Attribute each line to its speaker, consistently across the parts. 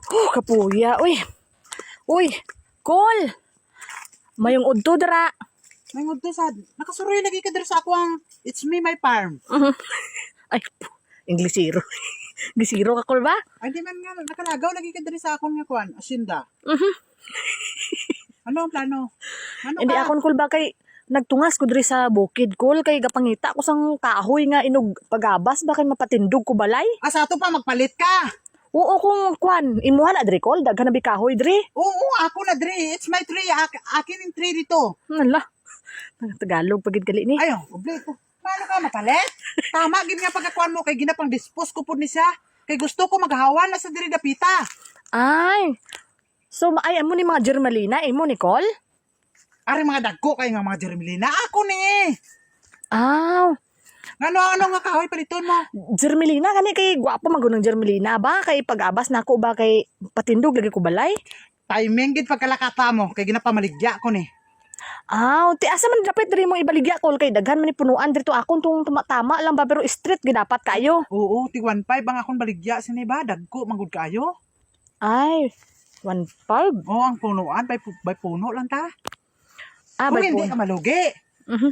Speaker 1: Kapuya. Uy. Uy. Kol. Mayong udto dara.
Speaker 2: May ngudto sad. Nakasuroy lagi ka diri sa ako ang It's Me My Farm.
Speaker 1: Ay, Inglesiro. Inglesiro ka, Kol ba?
Speaker 2: Ay di man nga nakalagaw lagi ka diri sa akong nga kuan, asyenda. Ano ang plano? Ano
Speaker 1: Hindi
Speaker 2: ka?
Speaker 1: akon, Kol ba, kay nagtungas ko diri sa bukid, Kol, kay gapangita ko sang kahoy nga inog pagabas ba kay mapatindog ko balay.
Speaker 2: Sa ato pa magpalit ka.
Speaker 1: Oo, kung kwan, imuha na diri, Kol, daghan na bi kahoy diri.
Speaker 2: Oo, ako na diri. It's my tree. Akin yung tree dito.
Speaker 1: Hala. Tagalog pagid gali ni.
Speaker 2: Ayo, oblito. Paano ka mapalit? Tama gid nga pagkakuan mo kay ginapang dispose ko pud ni siya. Kay gusto ko maghawan na sa diri dapita.
Speaker 1: Ay. So, ay, amo ni mga germalina, imo ni Kol?
Speaker 2: Ari mga dagko kay nga mga Jermelina. Ako ni.
Speaker 1: Ah,
Speaker 2: Ano nga kahoy paliton mo?
Speaker 1: germelina kani kay gwapo magunang germelina ba kay pag-abas nako ba kay patindog lagi ko balay.
Speaker 2: Timing gid pagkalakata mo kay ginapamaligya ko ni.
Speaker 1: Ah, ti asa man dapat diri mo ibaligya Kol kay daghan man ni punuan dito akon tung tama lang ba pero street gid dapat kayo.
Speaker 2: Oo, ti 1.5 ang akong baligya sini ba dagko manggod kayo.
Speaker 1: Ay, 1.5.
Speaker 2: Oo, ang punuan by puno lang ta.
Speaker 1: Ah,
Speaker 2: Kung
Speaker 1: bay
Speaker 2: hindi
Speaker 1: po.
Speaker 2: ka malugi.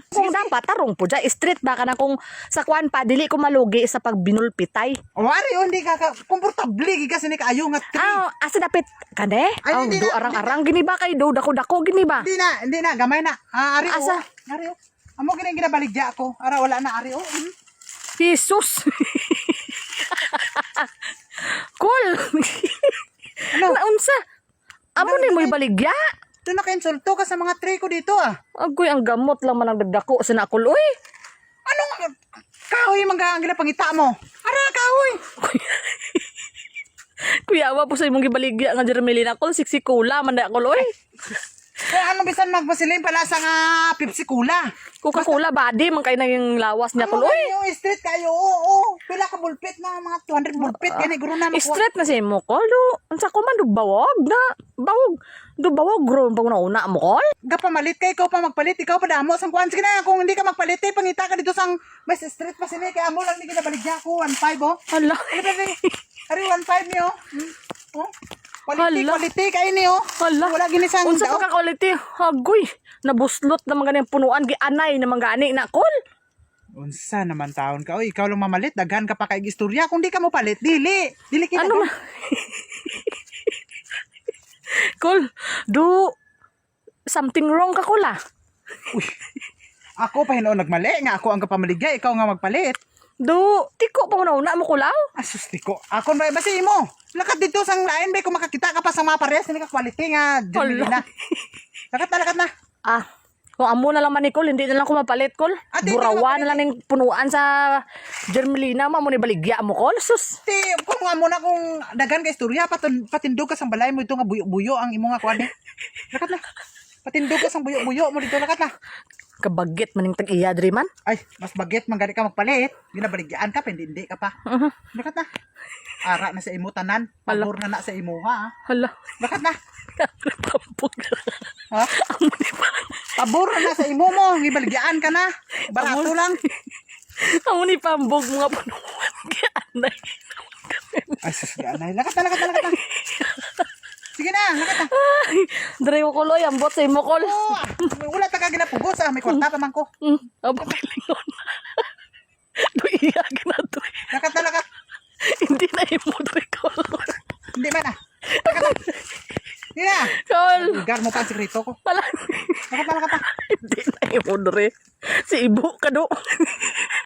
Speaker 1: Kung dapat tarong po dya, street ba ka na kung sa kwan pa, dili ko malugi sa pagbinulpitay.
Speaker 2: O ari hindi ka komportable gid kasi ni kaayo nga tree.
Speaker 1: Ah, asa dapit kane?
Speaker 2: Ay,
Speaker 1: Oh,
Speaker 2: hindi
Speaker 1: do
Speaker 2: na,
Speaker 1: arang-arang gini ba kay do dako-dako gini ba?
Speaker 2: Hindi na, gamay na. Ari
Speaker 1: Asa?
Speaker 2: Ari o. Amo gini ginabaligya ko. Ara wala na ari o.
Speaker 1: Jesus. Cool.
Speaker 2: Ano?
Speaker 1: Naunsa? Amo
Speaker 2: Ano,
Speaker 1: ni mo
Speaker 2: ano,
Speaker 1: ibaligya?
Speaker 2: Doon na ka-insulto ka sa mga tree ko dito ah.
Speaker 1: Agoy ang gamot lang man ang dagdako sa nakul. Uy.
Speaker 2: Anong kahoy ang ginapangita mo? Ara kahoy.
Speaker 1: Kuyawa po sa imong gibaligya nga Jermelina Kol, siksikula man da Kol. Uy.
Speaker 2: Kaya ano bisan magpasiling pala sa nga Pepsi Cola.
Speaker 1: Coca-Cola body man kay na yung lawas niya Kol. Uy.
Speaker 2: Yung street kayo, oo. Pila ka bulpit na mga 200 bulpit. Gani, guro na makuha.
Speaker 1: Straight na si mo Kol. Do, unsa ko man do bawog na. Bawog. Do bawog gro pag una mo Kol.
Speaker 2: Gapamalit ka, ikaw pa magpalit. Ikaw pa damo. Sang kuhan, sige na. Kung hindi ka magpalit, pangita ka dito sang may street pa sila. Kaya mo lang hindi ka nabaligya ko. 1.5 oh.
Speaker 1: Hala.
Speaker 2: Ari 1.5 niyo. Oh. Quality,
Speaker 1: Hala.
Speaker 2: quality kayo niyo.
Speaker 1: Hala.
Speaker 2: Wala ginisang
Speaker 1: Unsa pa ka quality? Agoy. Nabuslot na mga ganyan punuan gianay na mga gani na Kol.
Speaker 2: Unsa naman taon ka? Oy, ikaw lang mamalit. Daghan ka pa kay istorya. Kung di ka mo palit, dili. Dili kita.
Speaker 1: Ano ma? Kol, do something wrong ka Kol ah.
Speaker 2: Uy. Ako pa hinoon nagmali. Nga ako ang kapamaligay. Ikaw nga magpalit.
Speaker 1: Do tiko pa una mo kulaw?
Speaker 2: Asusti ko. Ako na basi mo. Lakat dito sang lain bay kung makakita ka pa sa mga pares ni ka quality nga Jermelina. Lakat na.
Speaker 1: Ah, kung amo na lang man ni Kol, hindi na lang ko mapalit Kol.
Speaker 2: Hindi ka
Speaker 1: Burawa
Speaker 2: mapalit.
Speaker 1: na lang ning punuan sa Jermelina mo ni baligya mo Kol. Sus.
Speaker 2: Ti, kung nga muna kung dagan ka istorya patindog ka sang balay mo ito nga buyo-buyo ang imo nga kuan ni. Lakat na. Patindog ka sang buyo-buyo mo dito lakat na.
Speaker 1: Kabagit man ning tag-iya diri man.
Speaker 2: Ay, mas bagit man gani ka magpalit. Ginabaligyan ka hindi ka pa. Lakat na. Ara na sa imo tanan. Pabor na sa imo ha.
Speaker 1: Hala.
Speaker 2: Lakat na.
Speaker 1: Pampog.
Speaker 2: Ha?
Speaker 1: Amo ni pa.
Speaker 2: Pabor na sa imo mo. Gibaligyan ka na. Barato lang.
Speaker 1: Amo ni pambog mga punuan gianay.
Speaker 2: Ay, sus, ganay. Lakat na. Sige na, lakat na.
Speaker 1: Ay, dre ko Kol, oy, ambot sa imo Kol.
Speaker 2: Oo, wala ta ka ginapugos ah. May kwarta pa man ko.
Speaker 1: Abo pilingon. Do iya na to.
Speaker 2: Lakat na.
Speaker 1: Hindi na imo dre Kol.
Speaker 2: Hindi man ah. Lakat na. Hindi na.
Speaker 1: Kol.
Speaker 2: Lugar mo pa ang sekreto ko.
Speaker 1: Wala.
Speaker 2: Lakat na.
Speaker 1: Hindi na imo dre. Si ibo ka do.